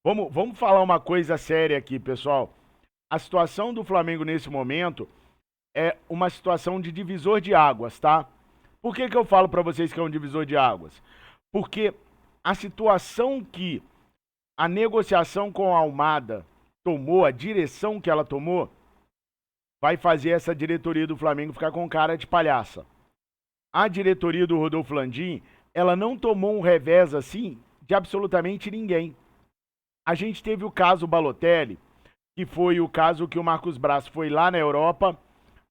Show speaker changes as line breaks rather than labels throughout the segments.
Vamos falar uma coisa séria aqui, pessoal. A situação do Flamengo nesse momento é uma situação de divisor de águas, tá? Por que que eu falo pra vocês que é um divisor de águas? Porque a situação que a negociação com a Almada tomou, a direção que ela tomou, vai fazer essa diretoria do Flamengo ficar com cara de palhaça. A diretoria do Rodolfo Landim, ela não tomou um revés assim de absolutamente ninguém. A gente teve o caso Balotelli, que foi o caso que o Marcos Braz foi lá na Europa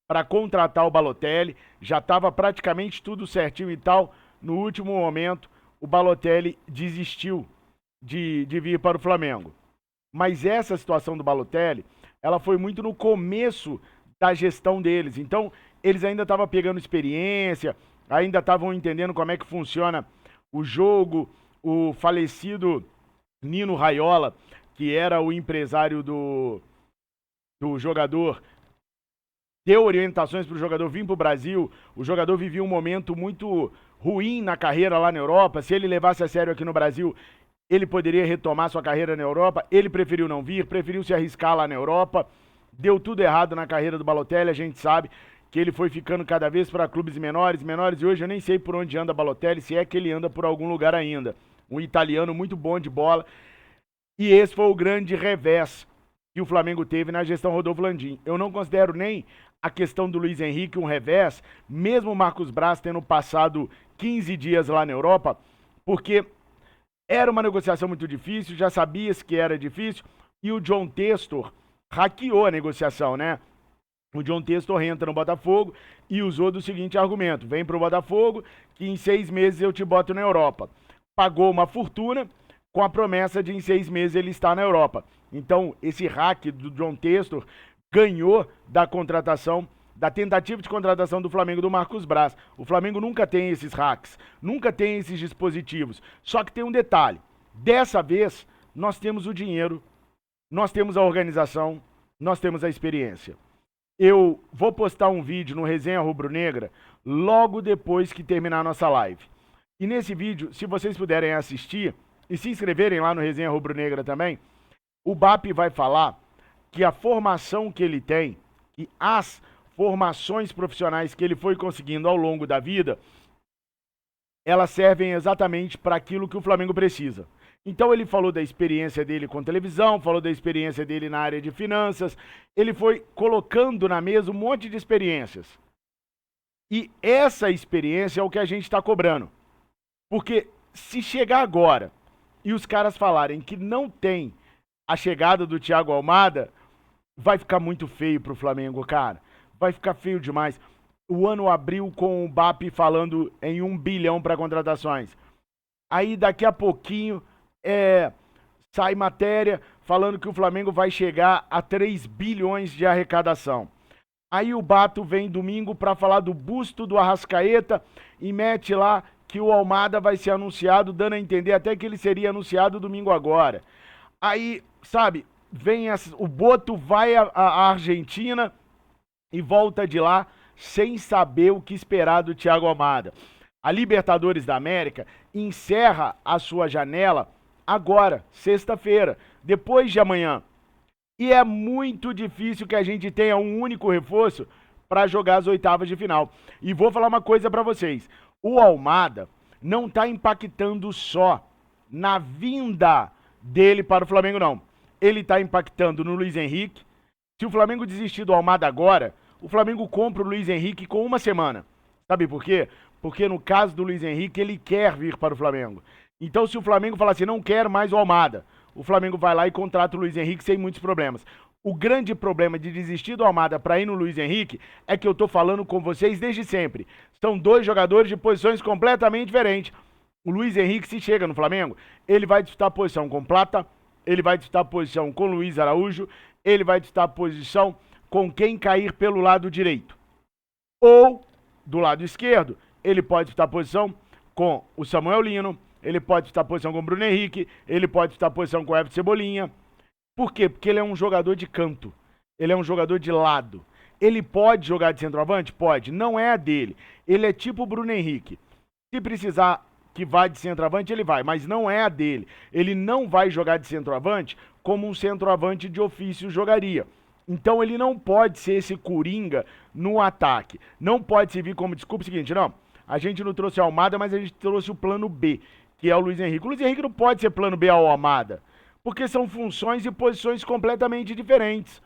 para contratar o Balotelli, já estava praticamente tudo certinho e tal. No último momento, o Balotelli desistiu de vir para o Flamengo. Mas essa situação do Balotelli, ela foi muito no começo da gestão deles. Então, eles ainda estavam pegando experiência, ainda estavam entendendo como é que funciona o jogo. O falecido Nino Raiola, que era o empresário do jogador, deu orientações para o jogador vir para o Brasil. O jogador vivia um momento muito ruim na carreira lá na Europa. Se ele levasse a sério aqui no Brasil, ele poderia retomar sua carreira na Europa. Ele preferiu não vir, preferiu se arriscar lá na Europa. Deu tudo errado na carreira do Balotelli. A gente sabe que ele foi ficando cada vez para clubes menores. E hoje eu nem sei por onde anda Balotelli, se é que ele anda por algum lugar ainda. Um italiano muito bom de bola. E esse foi o grande revés que o Flamengo teve na gestão Rodolfo Landim. Eu não considero nem a questão do Luiz Henrique um revés, mesmo o Marcos Braz tendo passado 15 dias lá na Europa, porque era uma negociação muito difícil, já sabia-se que era difícil, e o John Textor hackeou a negociação, né? O John Textor entra no Botafogo e usou do seguinte argumento: vem pro Botafogo que em 6 meses eu te boto na Europa. Pagou uma fortuna com a promessa de em 6 meses ele estar na Europa. Então, esse hack do John Textor ganhou da contratação, da tentativa de contratação do Flamengo do Marcos Braz. O Flamengo nunca tem esses hacks, nunca tem esses dispositivos. Só que tem um detalhe: dessa vez nós temos o dinheiro, nós temos a organização, nós temos a experiência. Eu vou postar um vídeo no Resenha Rubro Negra logo depois que terminar a nossa live. E nesse vídeo, se vocês puderem assistir e se inscreverem lá no Resenha Rubro Negra também, o BAP vai falar que a formação que ele tem, que as formações profissionais que ele foi conseguindo ao longo da vida, elas servem exatamente para aquilo que o Flamengo precisa. Então ele falou da experiência dele com televisão, falou da experiência dele na área de finanças, ele foi colocando na mesa um monte de experiências. E essa experiência é o que a gente está cobrando. Porque se chegar agora e os caras falarem que não tem a chegada do Thiago Almada, vai ficar muito feio pro Flamengo, cara. Vai ficar feio demais. O ano abriu com o BAP falando em 1 bilhão para contratações. Aí daqui a pouquinho sai matéria falando que o Flamengo vai chegar a 3 bilhões de arrecadação. Aí o Bato vem domingo para falar do busto do Arrascaeta e mete lá que o Almada vai ser anunciado, dando a entender até que ele seria anunciado domingo agora. Aí, sabe, o Boto vai à Argentina e volta de lá sem saber o que esperar do Thiago Almada. A Libertadores da América encerra a sua janela agora, sexta-feira, depois de amanhã. E é muito difícil que a gente tenha um único reforço para jogar as oitavas de final. E vou falar uma coisa para vocês: o Almada não está impactando só na vinda dele para o Flamengo, não. Ele está impactando no Luiz Henrique. Se o Flamengo desistir do Almada agora, o Flamengo compra o Luiz Henrique com 1 semana. Sabe por quê? Porque no caso do Luiz Henrique, ele quer vir para o Flamengo. Então, se o Flamengo falar assim, não quer mais o Almada, o Flamengo vai lá e contrata o Luiz Henrique sem muitos problemas. O grande problema de desistir do Almada para ir no Luiz Henrique é que eu tô falando com vocês desde sempre. São 2 jogadores de posições completamente diferentes. O Luiz Henrique, se chega no Flamengo, ele vai disputar a posição com Plata, ele vai disputar a posição com Luiz Araújo, ele vai disputar a posição com quem cair pelo lado direito. Ou, do lado esquerdo, ele pode disputar a posição com o Samuel Lino, ele pode disputar a posição com o Bruno Henrique, ele pode disputar a posição com o Everton Cebolinha. Por quê? Porque ele é um jogador de canto, ele é um jogador de lado. Ele pode jogar de centroavante? Pode, não é a dele. Ele é tipo o Bruno Henrique. Se precisar que vai de centroavante, ele vai, mas não é a dele. Ele não vai jogar de centroavante como um centroavante de ofício jogaria. Então ele não pode ser esse coringa no ataque. Não pode servir como desculpa o seguinte, não, a gente não trouxe a Almada, mas a gente trouxe o plano B, que é o Luiz Henrique. O Luiz Henrique não pode ser plano B ao Almada, porque são funções e posições completamente diferentes.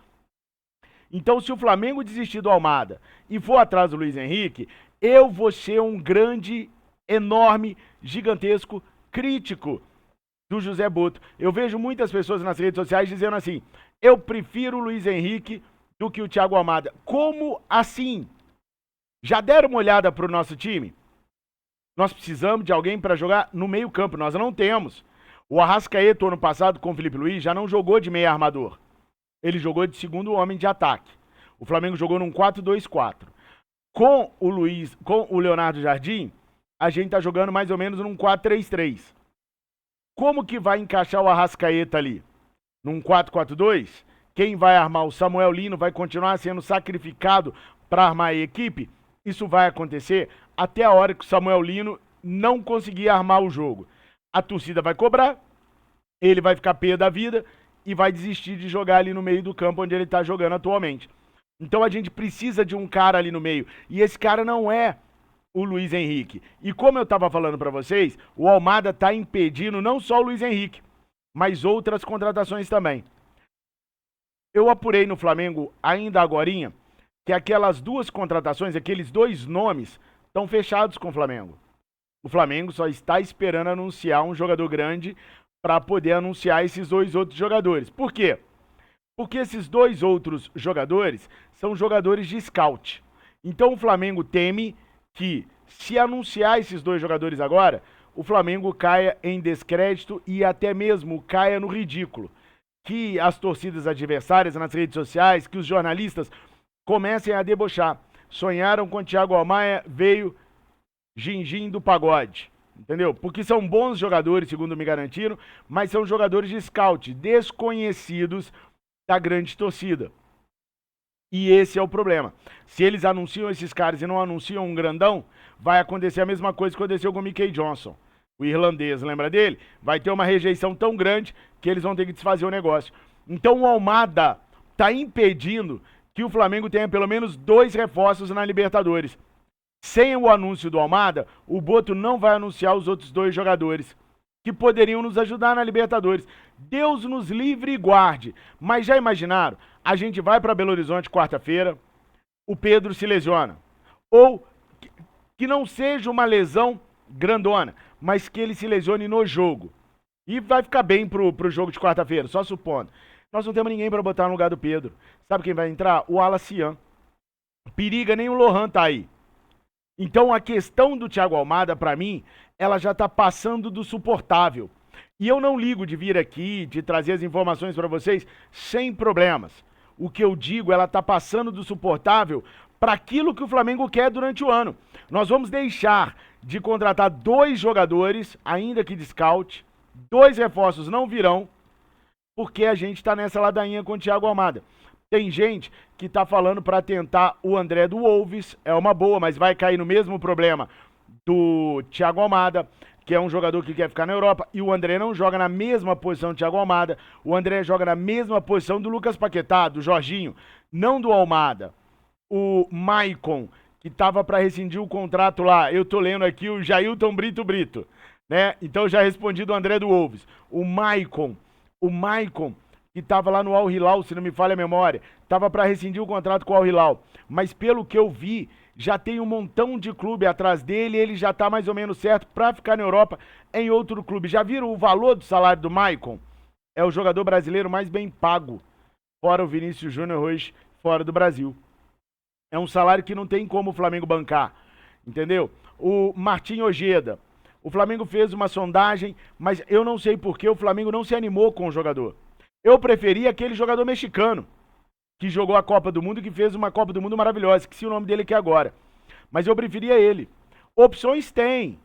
Então, se o Flamengo desistir do Almada e for atrás do Luiz Henrique, eu vou ser um grande, enorme, gigantesco crítico do José Boto. Eu vejo muitas pessoas nas redes sociais dizendo assim, eu prefiro o Luiz Henrique do que o Thiago Almada. Como assim? Já deram uma olhada para o nosso time? Nós precisamos de alguém para jogar no meio campo, nós não temos. O Arrascaeta, ano passado, com o Felipe Luiz, já não jogou de meio armador. Ele jogou de segundo homem de ataque. O Flamengo jogou num 4-2-4. Com o Leonardo Jardim, a gente tá jogando mais ou menos num 4-3-3. Como que vai encaixar o Arrascaeta ali? Num 4-4-2? Quem vai armar? O Samuel Lino vai continuar sendo sacrificado para armar a equipe? Isso vai acontecer até a hora que o Samuel Lino não conseguir armar o jogo. A torcida vai cobrar, ele vai ficar pé da vida e vai desistir de jogar ali no meio do campo onde ele está jogando atualmente. Então a gente precisa de um cara ali no meio. E esse cara não é o Luiz Henrique. E como eu estava falando para vocês, o Almada está impedindo não só o Luiz Henrique, mas outras contratações também. Eu apurei no Flamengo ainda agorinha que aquelas duas contratações, aqueles dois nomes, estão fechados com o Flamengo. O Flamengo só está esperando anunciar um jogador grande para poder anunciar esses dois outros jogadores. Por quê? Porque esses dois outros jogadores são jogadores de scout. Então o Flamengo teme que, se anunciar esses dois jogadores agora, o Flamengo caia em descrédito e até mesmo caia no ridículo. Que as torcidas adversárias nas redes sociais, que os jornalistas comecem a debochar. Sonharam com o Thiago Almaia, veio Gin-Gin do pagode. Entendeu? Porque são bons jogadores, segundo me garantiram, mas são jogadores de scout, desconhecidos da grande torcida. E esse é o problema. Se eles anunciam esses caras e não anunciam um grandão, vai acontecer a mesma coisa que aconteceu com o Mickey Johnson. O irlandês, lembra dele? Vai ter uma rejeição tão grande que eles vão ter que desfazer o negócio. Então o Almada está impedindo que o Flamengo tenha pelo menos 2 reforços na Libertadores. Sem o anúncio do Almada, o Boto não vai anunciar os outros 2 jogadores que poderiam nos ajudar na Libertadores. Deus nos livre e guarde. Mas já imaginaram? A gente vai para Belo Horizonte quarta-feira, o Pedro se lesiona. Ou que não seja uma lesão grandona, mas que ele se lesione no jogo. E vai ficar bem pro jogo de quarta-feira, só supondo. Nós não temos ninguém para botar no lugar do Pedro. Sabe quem vai entrar? O Alacian. Periga, nem o Lohan tá aí. Então a questão do Thiago Almada, para mim, ela já tá passando do suportável. E eu não ligo de vir aqui, de trazer as informações para vocês sem problemas. O que eu digo, ela tá passando do suportável para aquilo que o Flamengo quer durante o ano. Nós vamos deixar de contratar 2 jogadores, ainda que de scout, 2 reforços não virão, porque a gente tá nessa ladainha com o Thiago Almada. Tem gente que tá falando para tentar o André do Wolves, é uma boa, mas vai cair no mesmo problema do Thiago Almada, que é um jogador que quer ficar na Europa, e o André não joga na mesma posição do Thiago Almada, o André joga na mesma posição do Lucas Paquetá, do Jorginho, não do Almada. O Maicon, que tava para rescindir o contrato lá, eu tô lendo aqui o Jailton Brito, né? Então já respondi do André do Wolves. O Maicon, que tava lá no Al Hilal, se não me falha a memória, tava para rescindir o contrato com o Al Hilal, mas pelo que eu vi, já tem um montão de clube atrás dele, ele já tá mais ou menos certo para ficar na Europa em outro clube. Já viram o valor do salário do Maicon? É o jogador brasileiro mais bem pago, fora o Vinícius Júnior hoje, fora do Brasil. É um salário que não tem como o Flamengo bancar, entendeu? O Martim Ojeda, o Flamengo fez uma sondagem, mas eu não sei por que o Flamengo não se animou com o jogador. Eu preferia aquele jogador mexicano, que jogou a Copa do Mundo e que fez uma Copa do Mundo maravilhosa, esqueci o nome dele aqui agora. Mas eu preferia ele. Opções tem.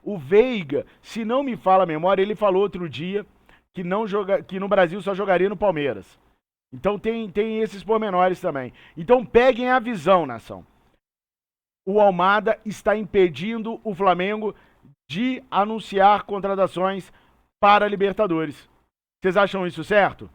O Veiga, se não me fala a memória, ele falou outro dia que no Brasil só jogaria no Palmeiras. Então tem esses pormenores também. Então peguem a visão, nação. o Almada está impedindo o Flamengo de anunciar contratações para a Libertadores. Vocês acham isso certo?